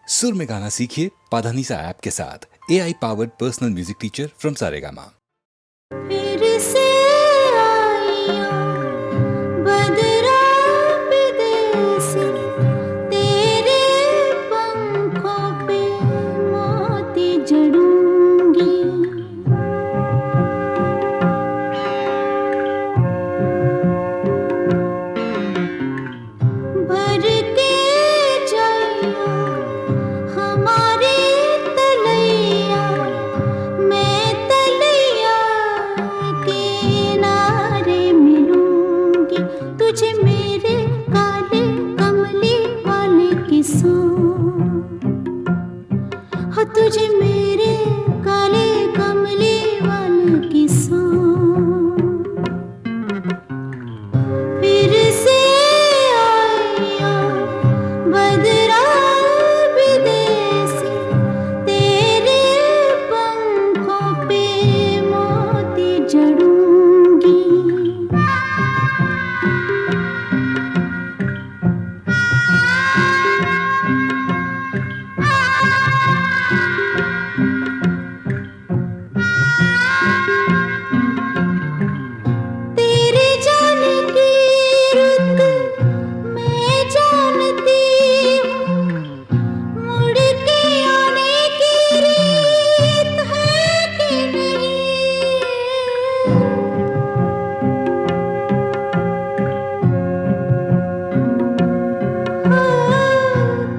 सुर में गाना सीखिए पाधानीसा ऐप के साथ। AI powered personal music teacher from Saregama. फिर से आइयो बदरा विदेसी, तेरे पंखों पे मोती जड़ूंगी। भर के जाइयो हमारी तलैया, मैं तलैया किनारे मिलूंगी। तुझे मेरे काले कमली वाले किस्सों, हो तुझे मेरे काले कमली वाले किस्सों। फिर से आइयो बदरा विदेसी, तेरे पंखों पे मोती जड़ूंगी। तेरे जाने की रुत मैं जानती हूँ, मुड़ के आने की रीत है कि नहीं।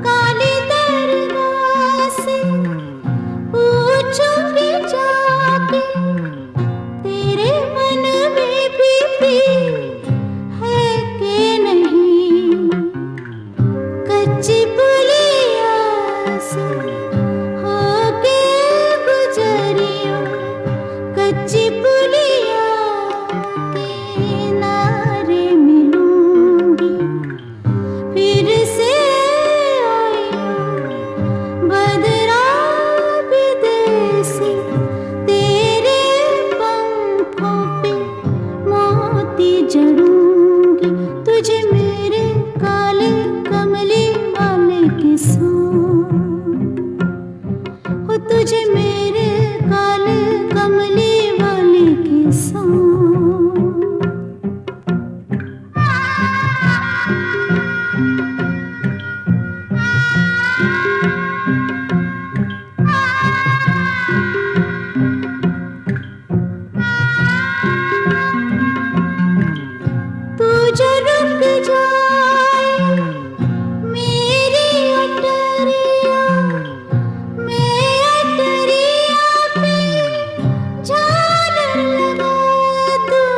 काली दरगाह से पूछूंगी जाके, तेरे मन में भी है कि नहीं। कच्ची पुलिया से होके गुजरियो, कच्ची पुलिया किनारे मिलूंगी। फिर से आइयो बदरा विदेसी, तेरे पंखों पे मोती जड़ूंगी। तुझे मेरे काले कमली वाले किस्सों, हो तुझे मेरे काले कमली वाले किस्सों। तू जो रुक जाए मेरी अटरिया, मैं अटरिया पे झालर लगा दूं।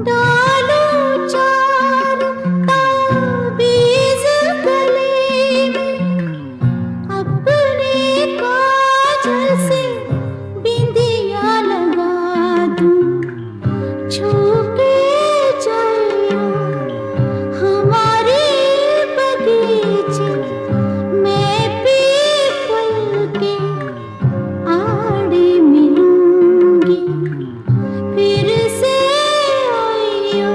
डालूं चार ताबीज़ गले में, अपने काजल से बिंदिया लगा दूं। छू के जाइयो हमारे बगीचे, मैं पीपल के आड़े मिलूंगी। फिर से आइयो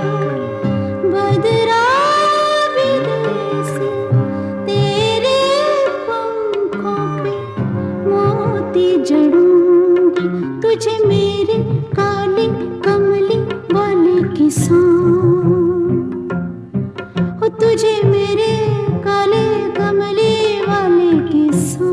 बदरा विदेसी, तेरे पंखों पे मोती जड़ूंगी। तुझे मेरे काले कमली वाले किस्सों, हो तुझे मेरे काले कमली वाले किस्सों।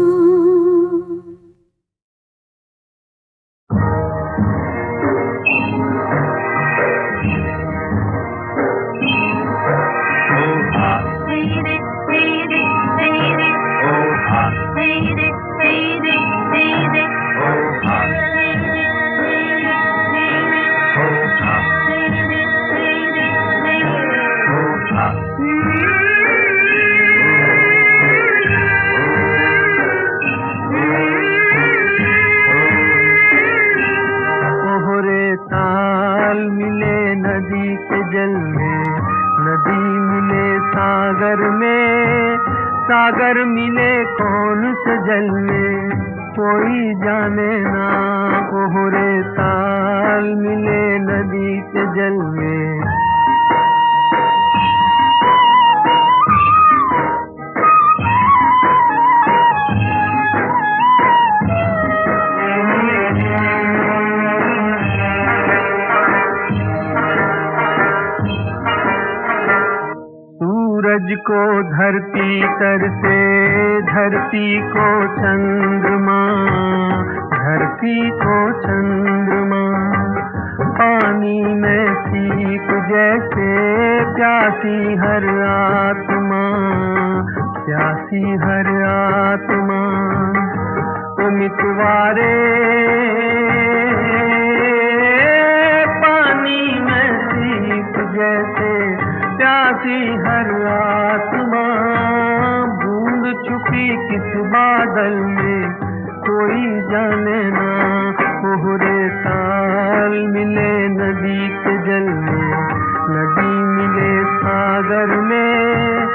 ओहरे ताल मिले नदी के जल में, नदी मिले सागर में, सागर मिले कौन से जल में। कोई जाने ना, कोहरे ताल मिले नदी के जल में। सूरज को धरती तर से, धरती को चंद्रमा, धरती को चंद्रमा, पानी में सीप जैसे प्यासी हर आत्मा, प्यासी हर आत्मा। ओ मितवारे पानी में सीप जैसे प्यासी हर आत्मा, बूंद छुपी किस बादल में कोई जाने ना, कोहरे ताल मिले नदी के जल में, नदी मिले सागर में,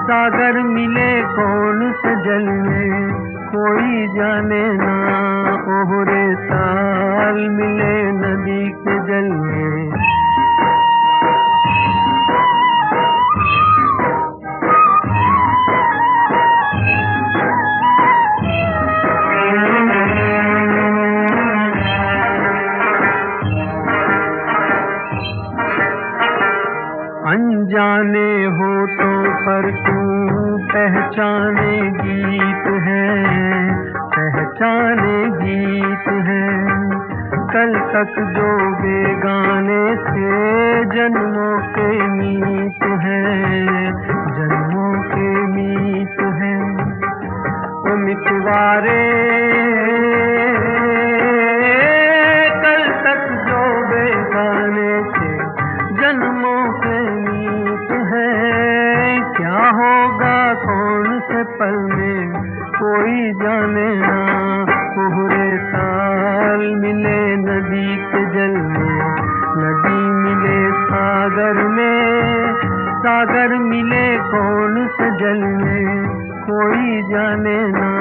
सागर मिले कौन से जल में कोई जाने ना, कोहरे ताल मिले नदी के जल में। अनजाने होठों पर क्यों पहचाने गीत हैं, पहचाने गीत हैं। कल तक जो बेगाने थे जन्मों के मीत हैं, जन्मों के मीत हैं। ओ मितवारे कल तक जो बेगाने थे जन्मों के मीत हैं। क्या होगा कौन से पल में कोई जाने ना, कोहरे ताल मिले नदी के जल में, नदी मिले सागर में, सागर मिले कौन से जल में कोई जाने ना,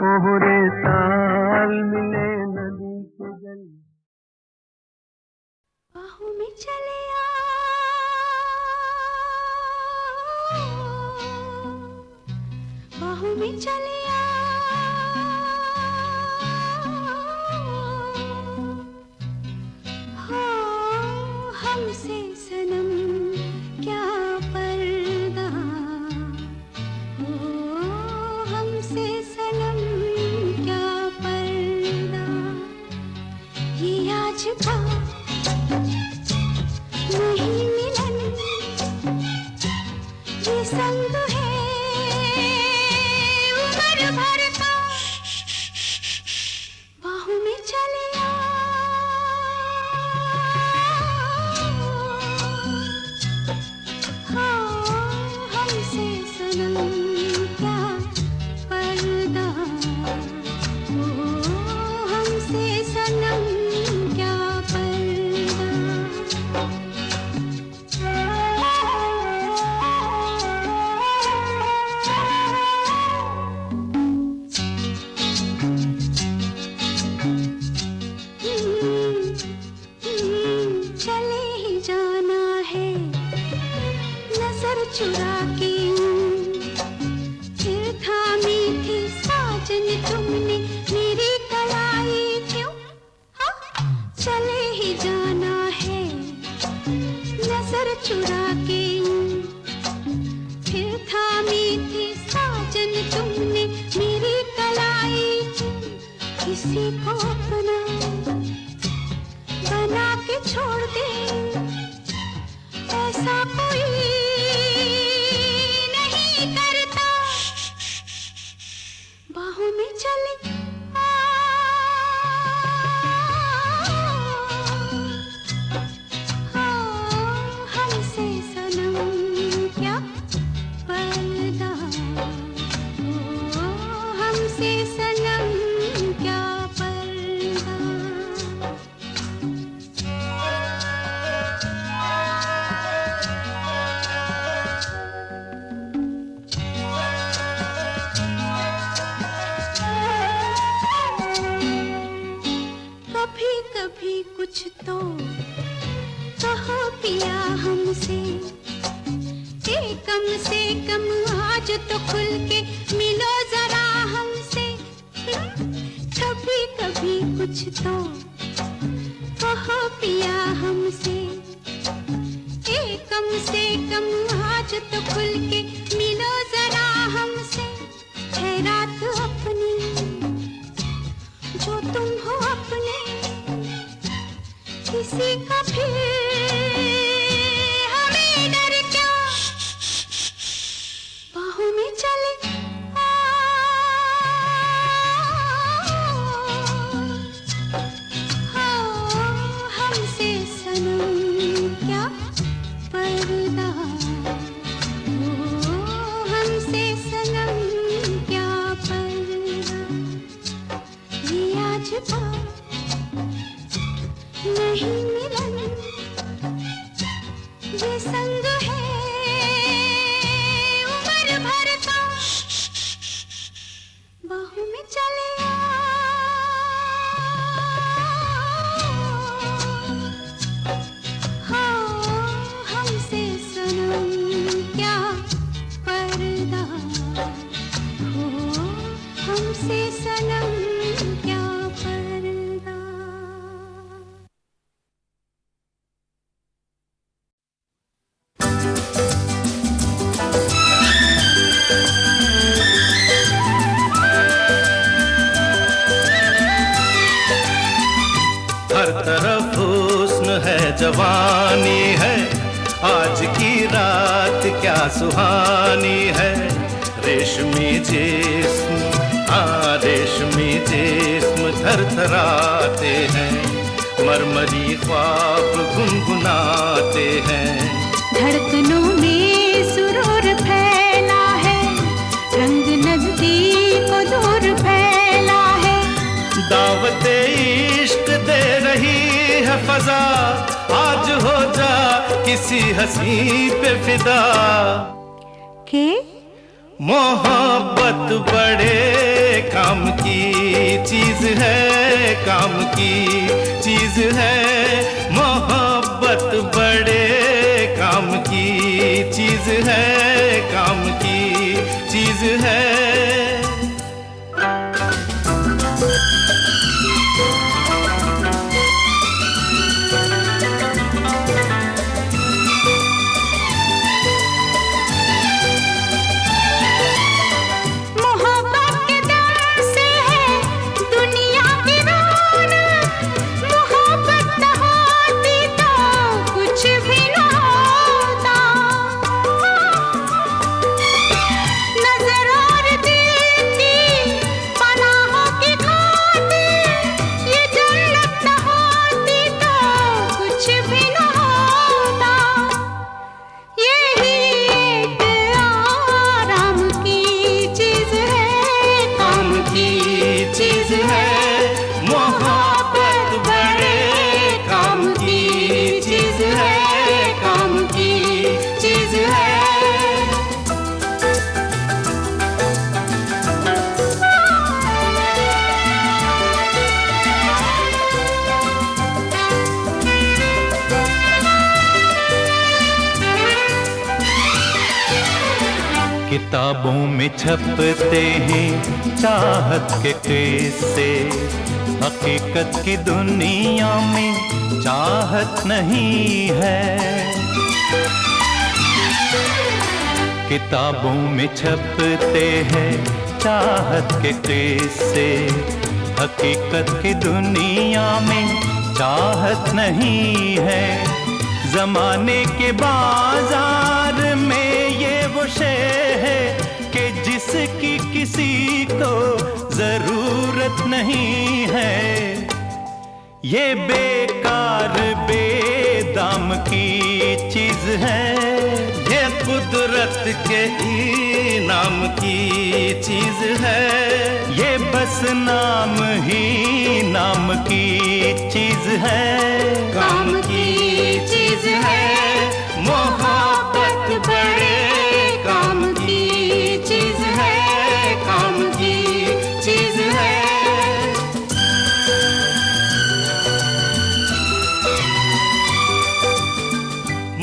कोहरे ताल मिले नदी के जल में। बाहों में चले आ, बाहों में चले आ, हो हमसे सनम क्या पर्दा, हो हमसे सनम क्या पर्दा। ये आज का नहीं मिलन, ये संग है उम्र भर का। बाहों में चले आ, हाँ हमसे सनम क्या पर्दा, हो हमसे सनम क्या पर्दा। चले ही जाना है नजर चुरा के, फिर थामी थी साजन तुमने मेरी कलाई क्यों। हाँ चले ही जाना है नजर चुरा के, फिर थामी थी साजन तुमने मेरी कलाई क्यों। किसी को अपना बना के छोड़ दे, ऐसा कोई नहीं करता। बाहों में चले आ, हाँ हमसे सनम क्या पर्दा, हो हमसे सनम क्या पर्दा। पिया हमसे, कम से कम आज तो खुल के मिलो जरा हमसे। कभी कभी कुछ तो कहो पिया हमसे, कम से कम आज तो खुल के मिलो जरा हमसे। है रात अपनी जो तुम हो अपने, किसी का फिर हमें डर क्या, बाहों में चले हमसे सनम क्या पर्दा, हमसे सनम क्या पर्दा। ये आज नहीं मिलन, ये संग है उम्र भर का, बाहों में चले हमसे सनम क्या पर्दा, हमसे सनम क्या पर्दा। हर तरफ हुस्न है, जवानी है, आज की रात क्या सुहानी है। रेशमी जिस्म रेशमी जिस्म थरथराते हैं, मरमरी ख्वाब गुनगुनाते हैं। धड़कनों में सुरूर फैला है, रंग नजदीक दूर फैला है। दावते इश्क दे रही है फजा, आज हो जा किसी हंसी पे फिदा। के मोहब्बत बड़े काम की चीज है, काम की चीज है। मोहब्बत बड़े काम की चीज है, काम की चीज है। किताबों में छपते हैं चाहत के किस्से, हकीकत की दुनिया में चाहत नहीं है। किताबों में छपते हैं चाहत के किस्से, हकीकत की दुनिया में चाहत नहीं है। जमाने के बाजार में ये वो शे है कि जिसकी किसी को जरूरत नहीं है। ये बेकार बेदाम की चीज है, ये कुदरत के इनाम की चीज है। ये बस नाम ही नाम की चीज है, काम की चीज है। मोहब्बत बड़े काम की चीज है, काम की चीज है।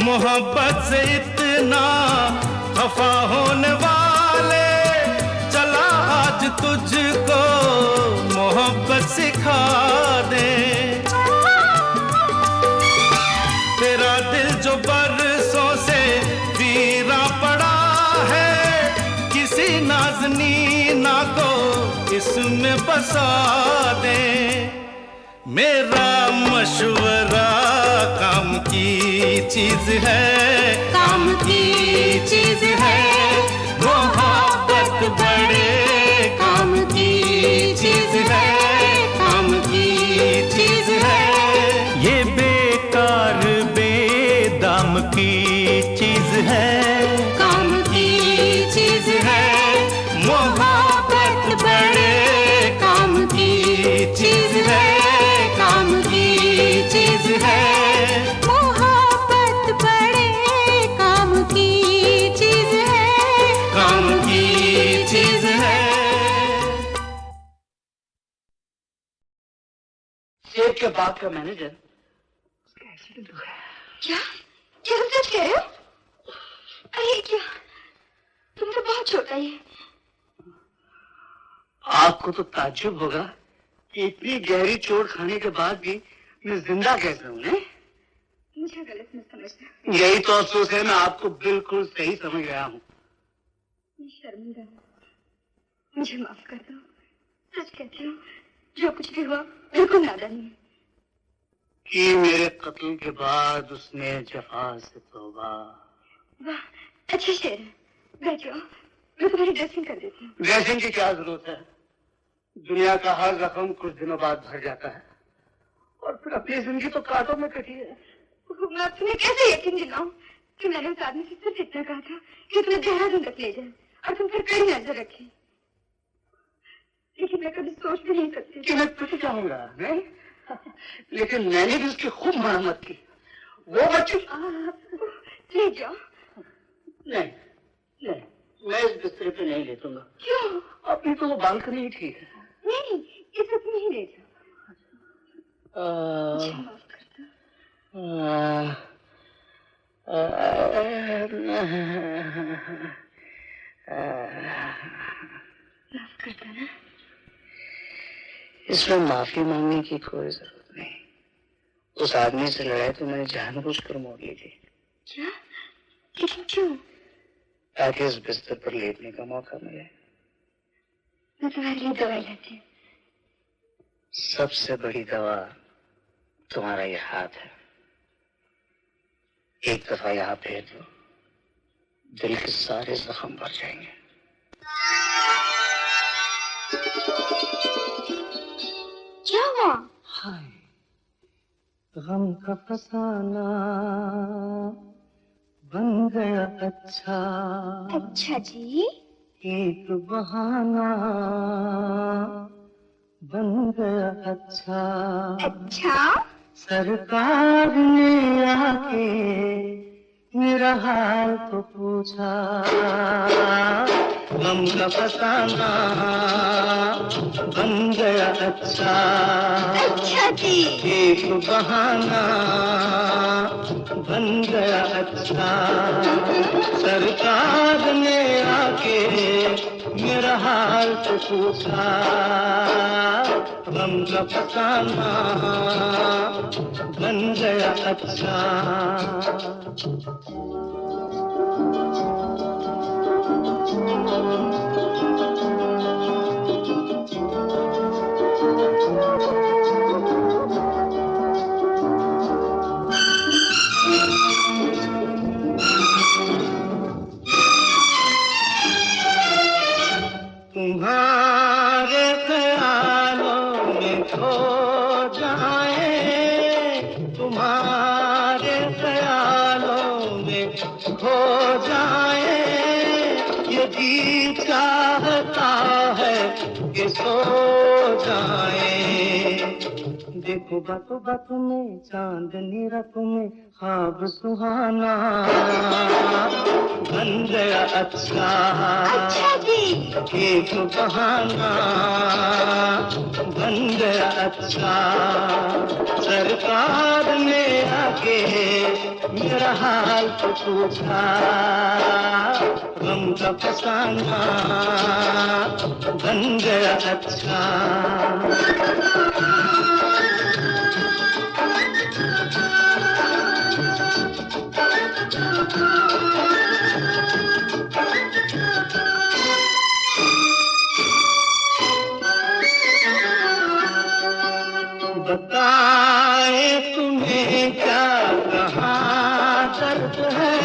मोहब्बत से इतना खफा होने वाले, चला आज तुझको मोहब्बत सिखा दे। तेरा दिल जो बरसों से वीरा पड़ा है, किसी नाज़नीना को इसमें बसा दे। मेरा मशवरा काम की चीज है, काम की चीज है। मोहब्बत बड़े काम की चीज है, काम की चीज है। ये बेकार बेदाम की चीज है, काम की चीज है। मोहब्बत बड़े काम की चीज है, काम की चीज है। मोहब्बत बड़े काम की चीज है, काम की चीज है। सेब के बाग का मैनेजर उसका एक्सीडेंट हुआ है। क्या क्या तुम सच कह रहे हो? अरे क्या, तुम तो बहुत छोटा ही है। आपको तो ताज्जुब होगा कि इतनी गहरी चोट खाने के बाद भी मैं जिंदा कैसे हूँ? मुझे गलत मत समझना। यही तो अफसोस है, मैं आपको बिल्कुल सही समझ गया हूँ। मैं शर्मिंदा हूँ, मुझे माफ कर दो। सच कहती हूँ, जो कुछ भी हुआ बिल्कुल नादानी है। कि मेरे कत्ल के बाद उसने जफा से तौबा। वाह, अच्छा शेर है। बैठ जाओ, मैं तुम्हारी ड्रेसिंग कर देती हूँ। ड्रेसिंग की क्या जरूरत है? दुनिया का हर जख्म कुछ दिनों बाद भर जाता है, और फिर अपनी जिंदगी तो कांटों में कटी है। मैं तुम्हें कैसे यकीन दिलाऊं कि मैंने उस आदमी से सिर्फ इतना कहा था कि तुम्हें देहरादून तक ले जाए और तुम पर कड़ी नजर रखे, लेकिन मैं कभी सोच भी नहीं सकती कि मैं तुझे चाहूंगा, नहीं? लेकिन मैंने भी उसकी खूब मरम्मत की। वो बच्ची ले जाओ। नहीं नहीं, मैं इस बिस्तर पे नहीं लेटूंगा। क्यों? अपनी तो वो बालकनी ही ठीक है। नहीं, इस वक्त नहीं ले जाओ। मुझे माफ कर दो। माफ कर दो ना। इसमें माफी मांगने की कोई जरूरत नहीं। उस आदमी से लड़ाई तो मैंने जानबूझकर मोड़ ली थी। क्या? लेकिन क्यों? ताकि इस बिस्तर पर लेटने का मौका मिले। मैं तुम्हारे लिए दवाई लाती हूँ। सबसे बड़ी दवा तुम्हारा ये हाथ है। एक दफा यहाँ फेर दो, दिल के सारे जख्म भर जाएंगे। क्या हुआ? हाय, गम का फसाना बन गया अच्छा। अच्छा जी। एक बहाना बन गया अच्छा। अच्छा? सरकार ने आके मेरा हाल तो पूछा। गम का फसाना बन गया अच्छा। अच्छा जी। एक बहाना बन गया अच्छा। सरकार ने आके मेरा हाल तो पूछा। गम का फसाना बन गया अच्छा। तुम्हारे ख्यालों में खो जाए, तुम्हारे ख्यालों में खो जाए, ये जी चाहता है कि सो जाए। देखो बातों बातों में चांदनी रातों में ख्वाब सुहाना बन गया अच्छा। अच्छा जी। एक बहाना बन गया अच्छा। सरकार ने आके मेरा हाल तो पूछा, गम का फसाना बन गया अच्छा। बताए तुम्हें क्या कहाँ दर्द है,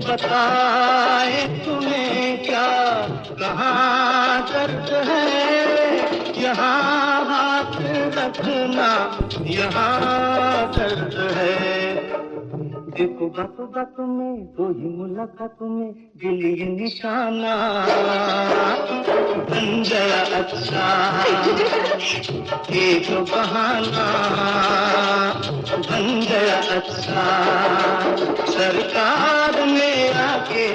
बताए तुम्हें क्या कहाँ दर्द है। यहाँ हाथ रखना यहाँ दर्द है। देखो बातों बातों में दो ही मुलाकातों में दिल ये निशाना बन गया अच्छा। एक बहाना बन गया अच्छा। सरकार ने आके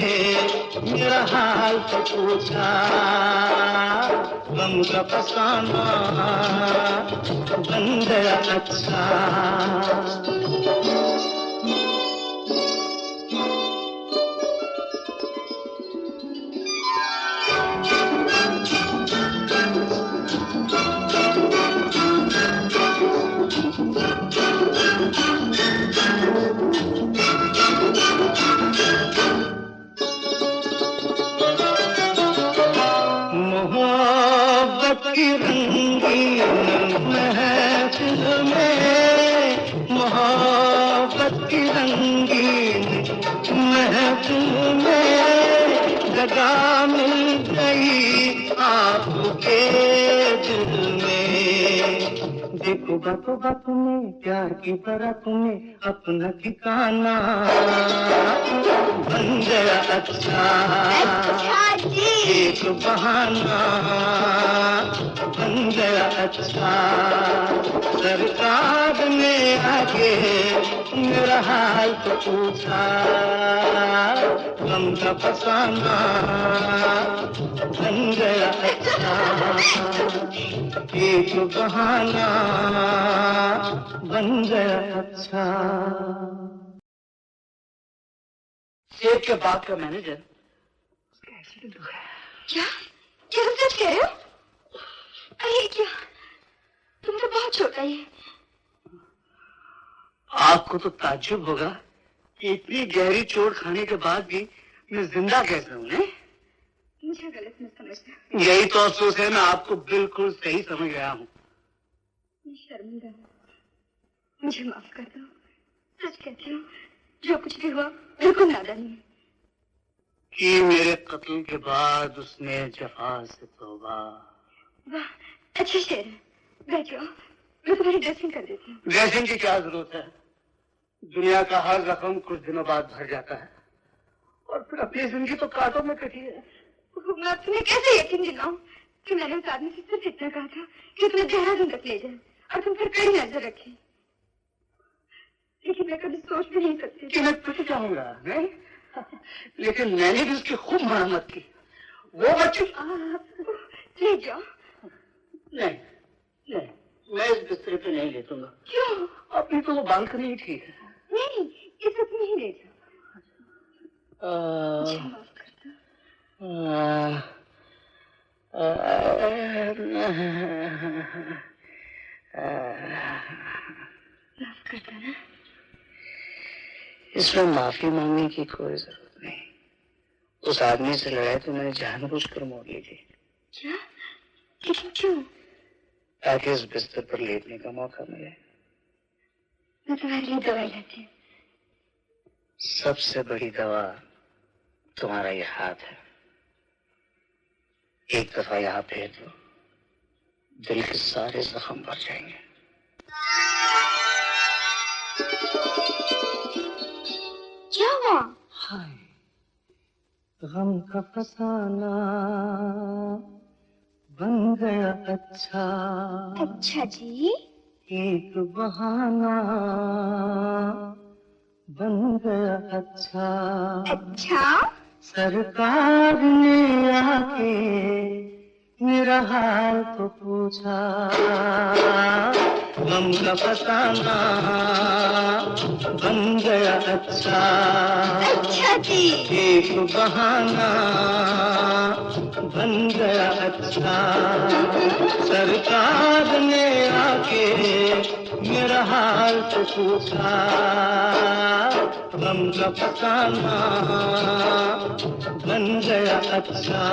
मेरा हाल तो पूछा, गम का फसाना बन गया अच्छा। मोहब्बत की रंगीन महफिल में, मोहब्बत की रंगीन महफिल में जगह मिल गई आपके दिल में। देखो बातों बातों में प्यार की बातों में अपना ठिकाना बन गया अच्छा। अच्छा जी। एक बहाना बन गया अच्छा। सरकार ने आके मेरा हाल तो पूछा, गम का फसाना बन गया अच्छा। एक बहाना बन गया अच्छा। सेठ के बाप का मैनेजर उसका एक्सीडेंट हुआ है। क्या क्या तुम सच कह रहे हो? अरे क्या, तुम तो बहुत छोटा ही है। आपको तो ताज्जुब होगा कि इतनी गहरी चोट खाने के बाद भी मैं जिंदा कैसे हूँ? मुझे गलत मत समझना। यही तो अफसोस है, मैं आपको बिल्कुल सही समझ गया हूँ। मैं शर्मिंदा हूँ, मुझे माफ कर दो। सच कहती हूँ, जो कुछ भी हुआ बिल्कुल नादानी है। कि मेरे कत्ल के बाद उसने जफा से तौबा। वाह, अच्छा शेर है। बैठ जाओ, मैं तुम्हारी ड्रेसिंग कर देती हूँ। ड्रेसिंग की क्या जरूरत है? दुनिया का हर जख्म कुछ दिनों बाद भर जाता है, और फिर अपनी जिंदगी तो कांटों में कटी है। मैं तुम्हें कैसे यकीन दिलाऊं कि मैंने उस आदमी से सिर्फ इतना कहा था कि तुम्हें देहरादून तक ले जाए और तुम पर कड़ी नजर रखी। लेकिन मैं कभी सोच भी नहीं सकती कि मैं पिट जाऊंगा, नहीं? लेकिन मैंने भी उसकी खूब मरम्मत की। वो बच्ची ले जाओ। नहीं नहीं, मैं इस बिस्तर पे नहीं लेटूंगा। क्यों? अपनी तो वो बालकनी ही ठीक है। नहीं, इस वक्त नहीं ले जाओ। मुझे माफ कर दो। माफ कर दो ना। इसमें माफी मांगने की कोई जरूरत नहीं। उस आदमी से लड़ाई तो मैंने जानबूझकर मोड़ ली थी। क्या? लेकिन क्यों? ताकि इस बिस्तर पर लेटने का मौका मिले। मैं तुम्हारे लिए दवाई लाती हूँ। सबसे बड़ी दवा तुम्हारा ये हाथ है। एक दफा यहाँ फेर दो, दिल के सारे जख्म भर जाएंगे। क्या हुआ? हाय, गम का फसाना बन गया अच्छा। अच्छा जी। एक बहाना बन गया अच्छा। अच्छा सरकार ने आके मेरा हाल तो पूछा, गम का फसाना बन गया अच्छा। अच्छा जी। एक बहाना बन गया अच्छा। सरकार ने आके मेरा हाल तो पूछा, गम का फसाना बन गया अच्छा।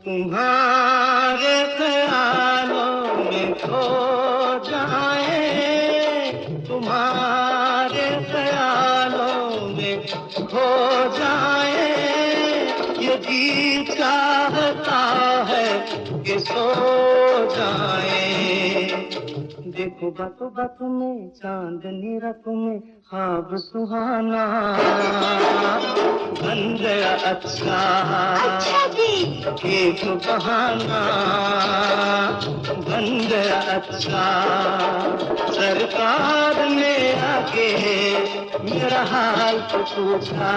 तुम्हारे ख्यालों में खो जाए, तुम्हारे ख्यालों में खो जाए, ये जी चाहता है कि सो जाए। देखो बातों बातों में चांदनी रातों में ख्वाब सुहाना बन गया अच्छा। अच्छा जी। एक बहाना बन गया अच्छा। सरकार ने आके मेरा हाल तो पूछा,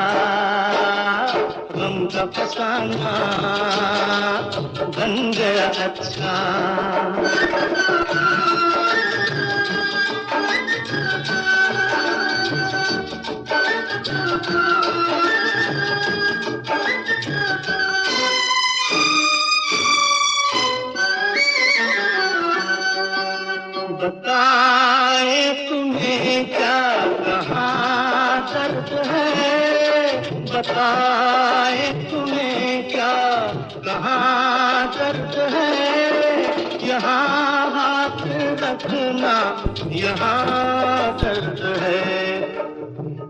गम का फसाना बन गया अच्छा। बताए तुम्हें क्या कहाँ दर्द है, बताए तुम्हें क्या कहाँ दर्द है। यहाँ हाथ रखना यहाँ दर्द है।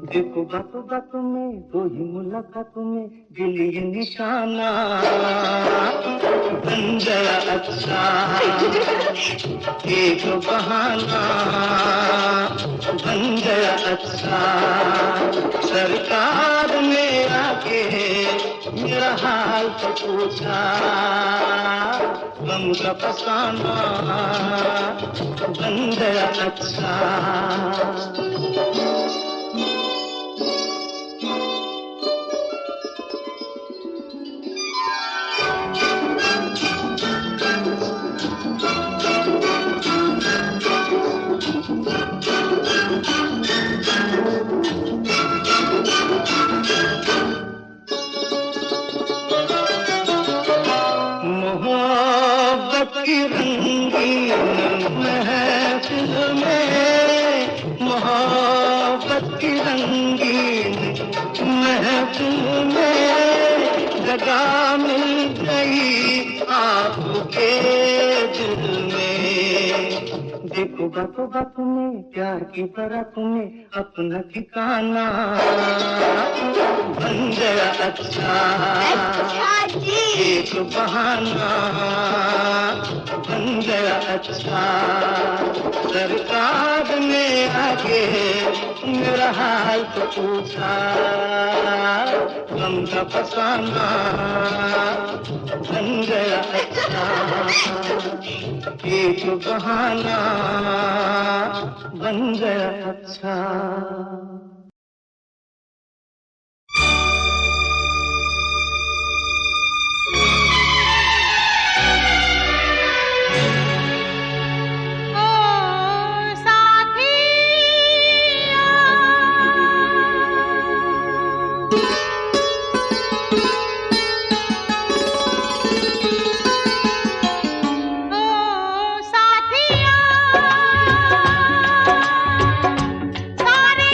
देखो बातों बातों में दो ही मुलाकातों में दिल ये निशाना बन गया अच्छा। एक बहाना बन गया अच्छा। सरकार ने आके मेरा हाल तो पूछा, गम का फसाना बन गया अच्छा। मोहब्बत की रंगीन महफिल में, मोहब्बत की रंगीन महफिल में जगह मिल गई आपके दिल में। देखो बातों बातों में प्यार की बारातों में अपना ठिकाना बन गया अच्छा। अच्छा जी। एक बहाना बन गया अच्छा। सरकार ने आके मेरा हाल तो पूछा, गम का फसाना बन गया अच्छा। एक बहाना बन गया अच्छा। सारे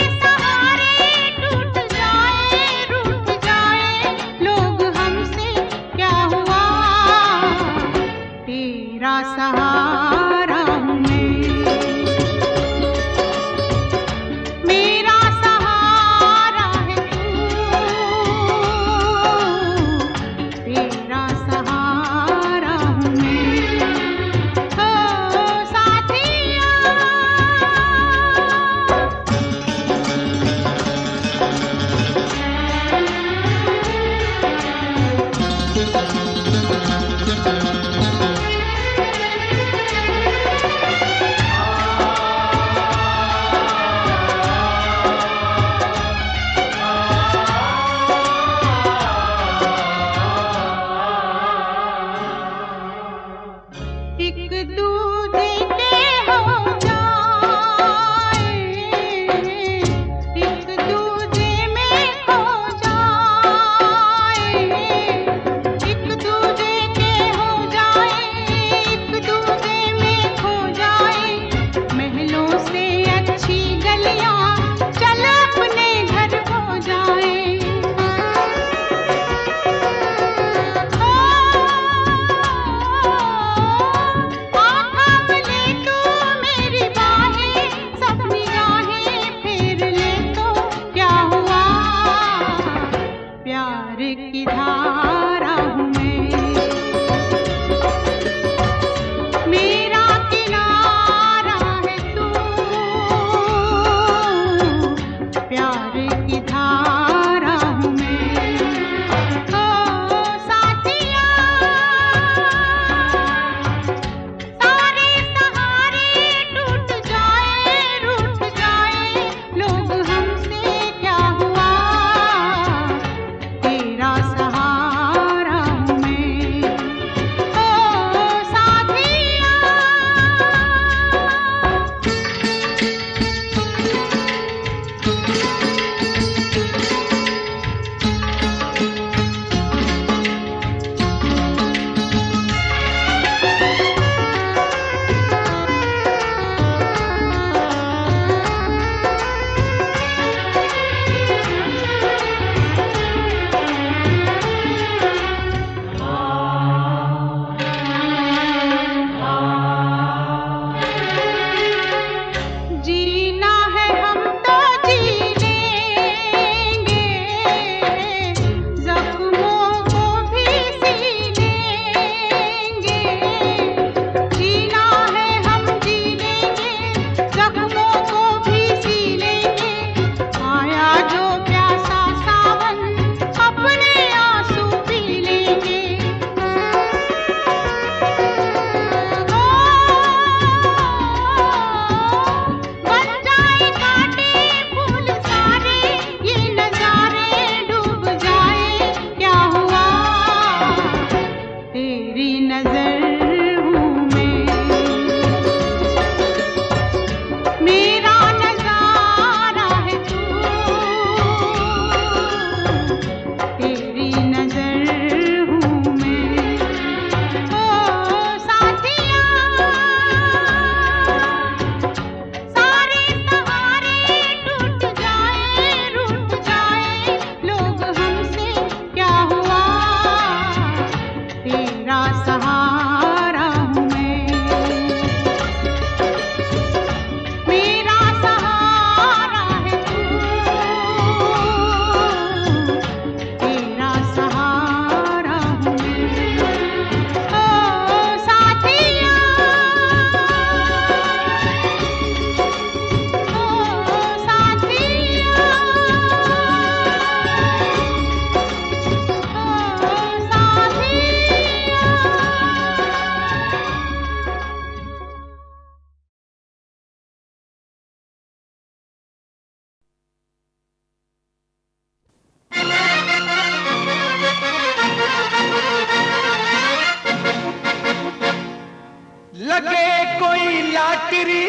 लॉटरी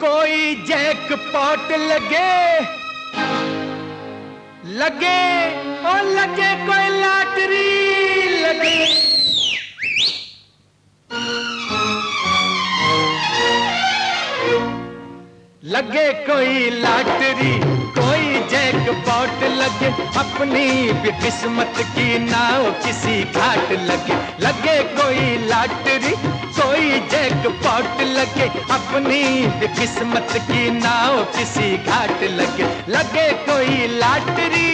कोई जैकपॉट लगे लगे ओ लगे कोई लॉटरी लगे लगे कोई लॉटरी कोई जैकपॉट लगे अपनी भी किस्मत की नाव किसी घाट लगे लगे कोई लॉटरी कोई जैकपॉट लगे अपनी भी किस्मत की नाव किसी घाट लगे लगे कोई लॉटरी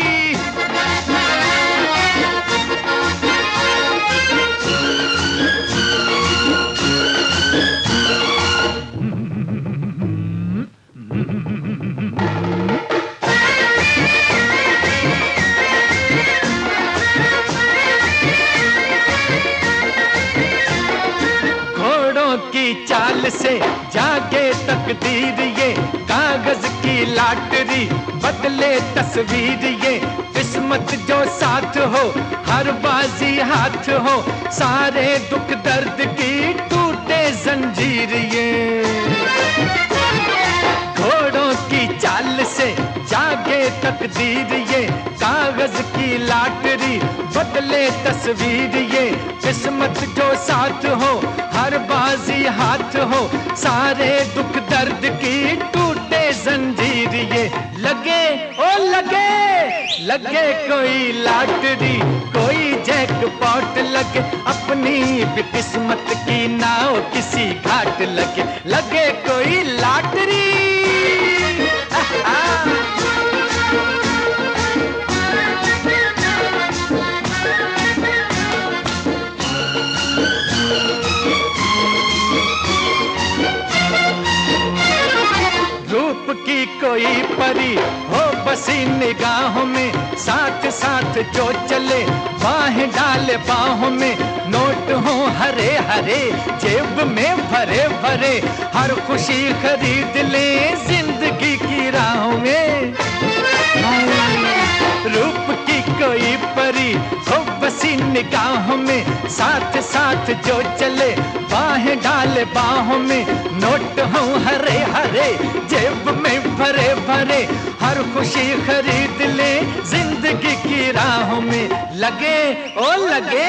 घोड़ों की चाल से जागे तकदीर ये, कागज की लॉटरी बदले तस्वीर ये, किस्मत जो साथ हो हर बाजी हाथ हो, सारे दुख दर्द की टूटे जंजीर ये। घोड़ों की चाल से जागे तकदीर ये, कागज की लॉटरी बदले तस्वीर ये, किस्मत जो साथ हो हर बाजी हाथ हो, सारे दुख दर्द की टूटे जंजीर ये। लगे ओ लगे लगे कोई लॉटरी, कोई जैकपॉट लगे, अपनी भी किस्मत की नाव किसी घाट लगे, लगे कोई लॉटरी। रूप की कोई परी हो बसी निगाहों में, साथ साथ जो चले बाहें डाले बाहों में, नोट हो हरे हरे जेब में भरे भरे, हर खुशी खरीद ले जिंदगी की राहों में। रूप की कोई परी हो बसी निगाहों में, साथ साथ जो चले बाहें डाले बाहों में, नोट हो हरे हरे जेब में भरे भरे, हर खुशी खरीद ले जिंदगी की राहों में। लगे ओ लगे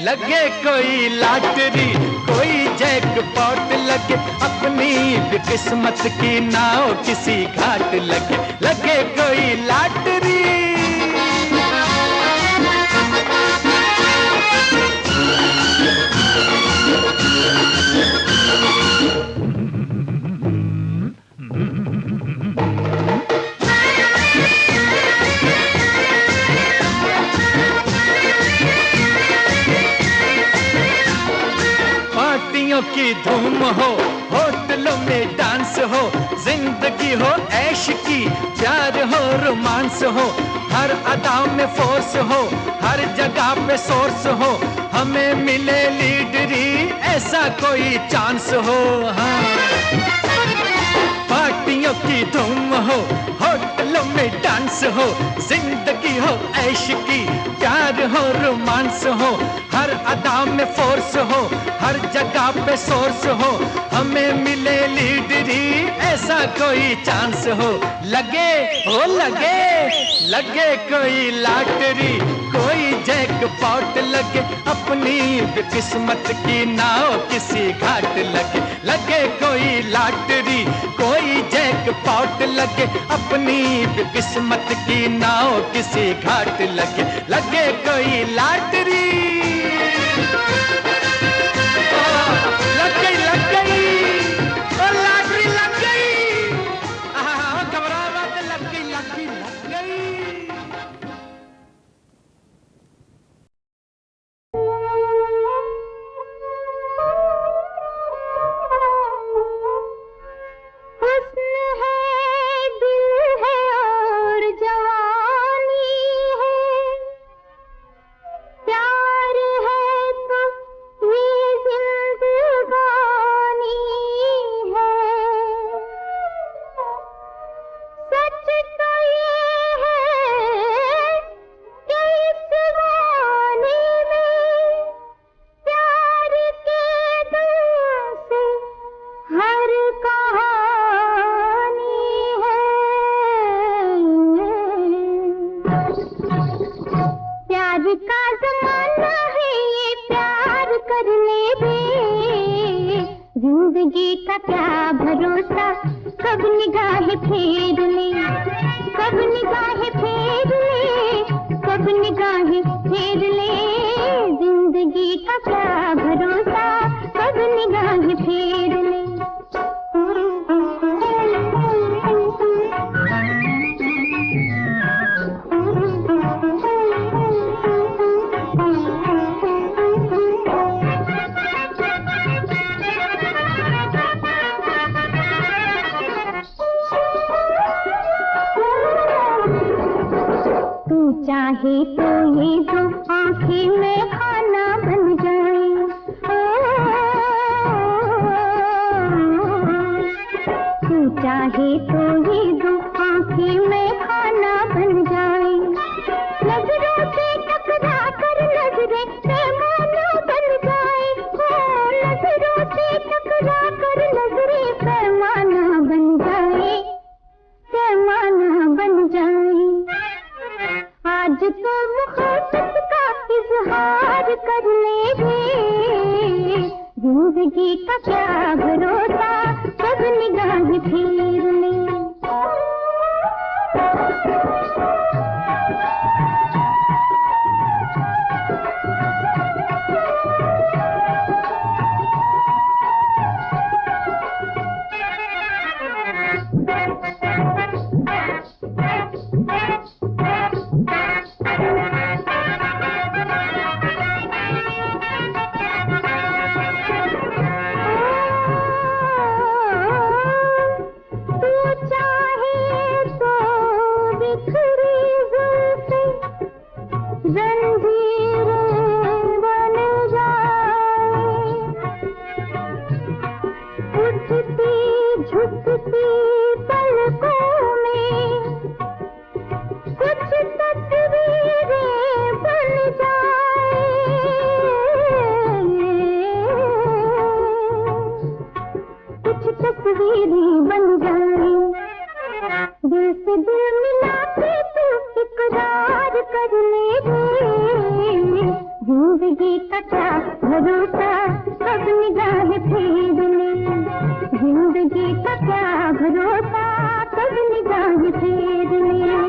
लगे कोई लॉटरी, कोई जैकपॉट लगे, अपनी भी किस्मत की नाव किसी घाट लगे, लगे कोई लॉटरी। की धूम हो, होटलों में डांस हो, जिंदगी हो ऐश की, प्यार हो रोमांस हो, हर अदा में फोर्स हो, हर जगह पे सोर्स हो, हमें मिले लीडरी ऐसा कोई चांस हो। हाँ पार्टियों की धूम हो, होटलों में डांस हो, जिंदगी हो ऐश की, प्यार हो रोमांस हो, हर अदा में फोर्स हो, हर जगह पे सोर्स हो, हमें मिले लीडरी ऐसा कोई चांस हो। लगे हो लगे लगे कोई लॉटरी, कोई जैकपॉट लगे, अपनी भी किस्मत की नाव किसी घाट लगे, लगे कोई लॉटरी, कोई जैकपॉट लगे, अपनी भी किस्मत की नाव किसी घाट लगे, लगे कोई लॉटरी। लग गई ओ लॉटरी लग गई, घबरा मत, लग गई लग गई लग गई। जिंदगी का क्या भरोसा, कब निगाहें फेर ले, कब निगाहें फेर ले, कब निगाहें फेर ले। जिंदगी का क्या भरोसा, कब निगाहें फेर ले। चाहे तो ये दो आँखें में खाना बन जाए, जिंदगी का क्या भरोसा, कब निगाहें फेर ले। तस्वीरें बन जाए, दिल से दिल मिला के तू इकरार कर ले रे। जिंदगी का क्या भरोसा, कब निगाहें फेर ले। जिंदगी का क्या भरोसा, कब निगाहें फेर ले।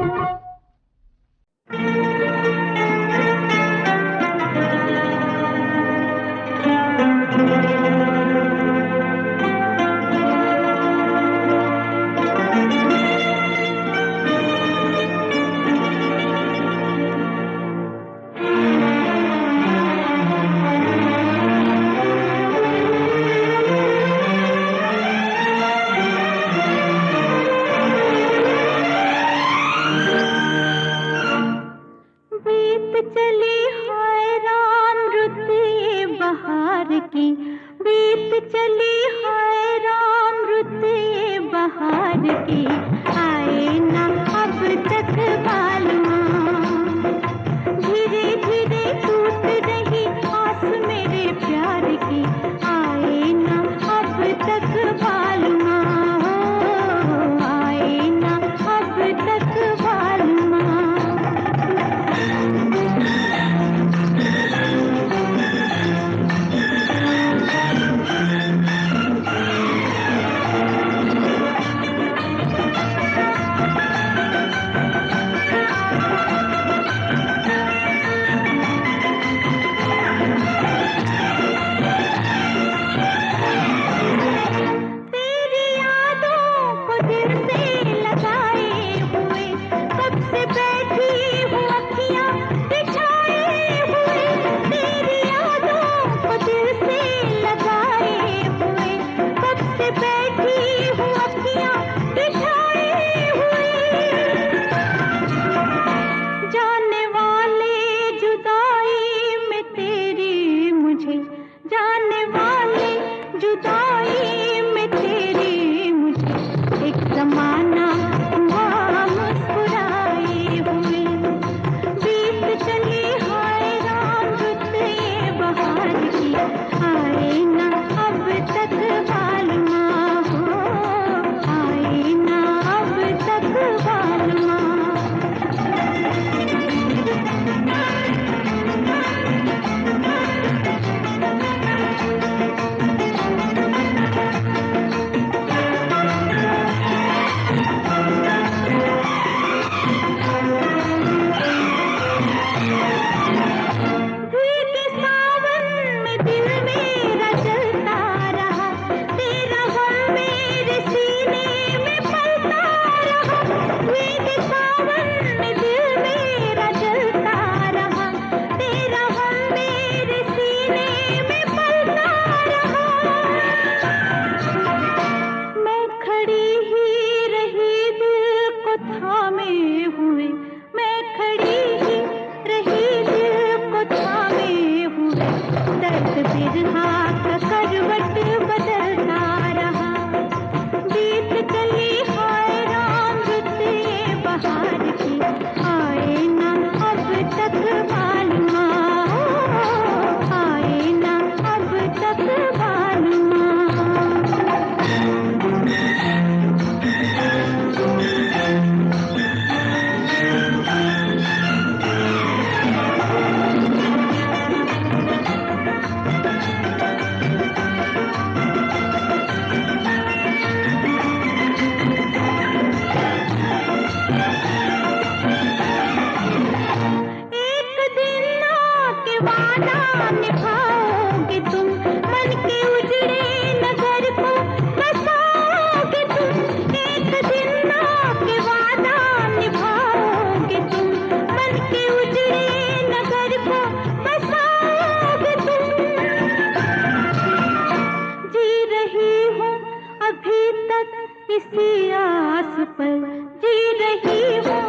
इसी आस पर जी रही हूँ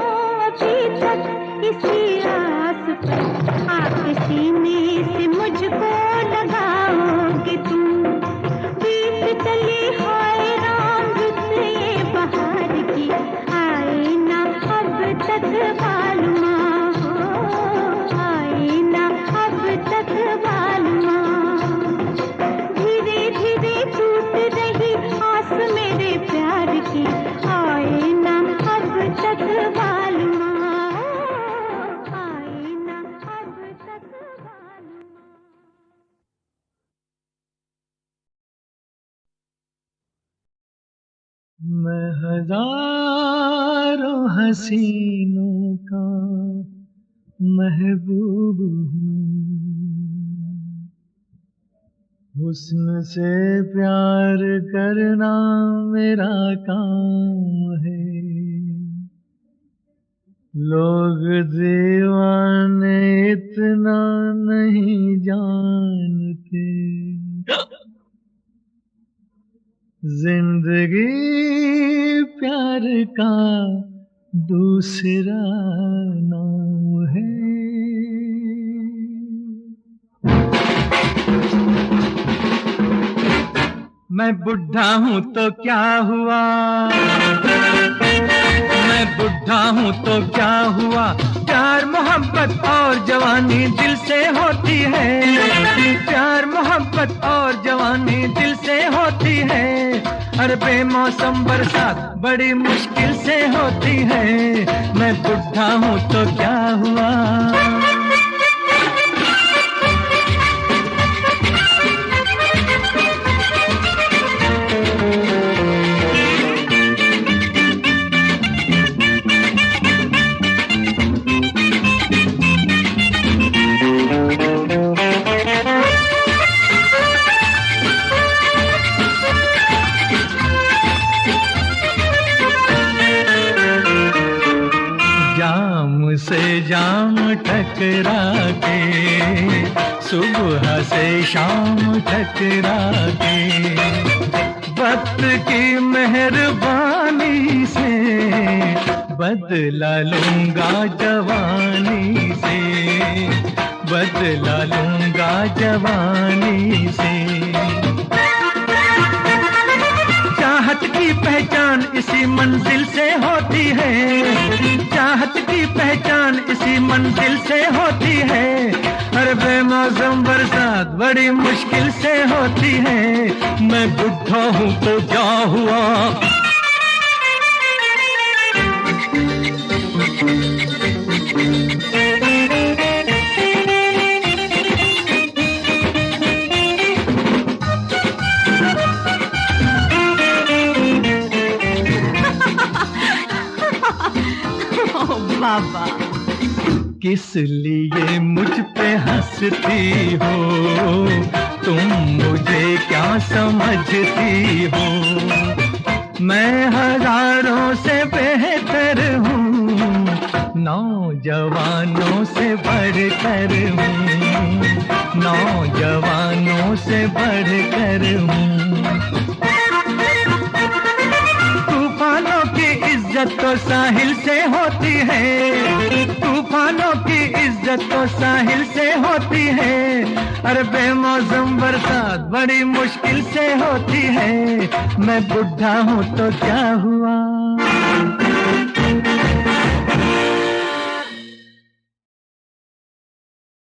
अभी तक, इसी आस पर आके सीने से मुझको लगाओगे तुम। बीत चली हाय राम रुत ये बहार की, आए ना अब तक बालुमा हो, आए ना अब तक बालुमा। धीरे धीरे टूट रही आस मेरे प्यार की, आए ना अब तक बालुमा, आए ना अब तक बालुमा। मैं हजारों हसीनों का महबूब हूँ, हुस्न से प्यार करना मेरा काम है। लोग दीवाने इतना नहीं जानते, जिंदगी प्यार का दूसरा नाम है। मैं बुढ़ा हूँ तो क्या हुआ, मैं बुढ़ा हूँ तो क्या हुआ, प्यार मोहब्बत और जवानी दिल से होती है। प्यार मोहब्बत और जवानी दिल से होती है, हर बेमौसम बरसात बड़ी मुश्किल से होती है। मैं बुढ़ा हूँ तो क्या हुआ। से जाम टकरा के, सुबह से शाम टकरा के, वक्त की मेहरबानी से बदला लूंगा जवानी से, बदला लूंगा जवानी से। चाहत की पहचान इसी मंजिल से होती है, चाहत की पहचान इसी मंजिल से होती है, हर बेमौसम बरसात बड़ी मुश्किल से होती है। मैं बुढ़ा हूँ तो क्या हुआ। बाबा किस लिए मुझ पे हंसती हो, तुम मुझे क्या समझती हो। मैं हजारों से बेहतर हूँ, नौजवानों से बढ़कर हूँ, नौजवानों से बढ़कर हूँ। तूफानों की इज्जत तो साहिल से होती है, तूफानों की इज्जत तो साहिल से होती है, हर बेमौसम बरसात बड़ी मुश्किल से होती है। मैं बुढ़ा हूँ तो क्या हुआ।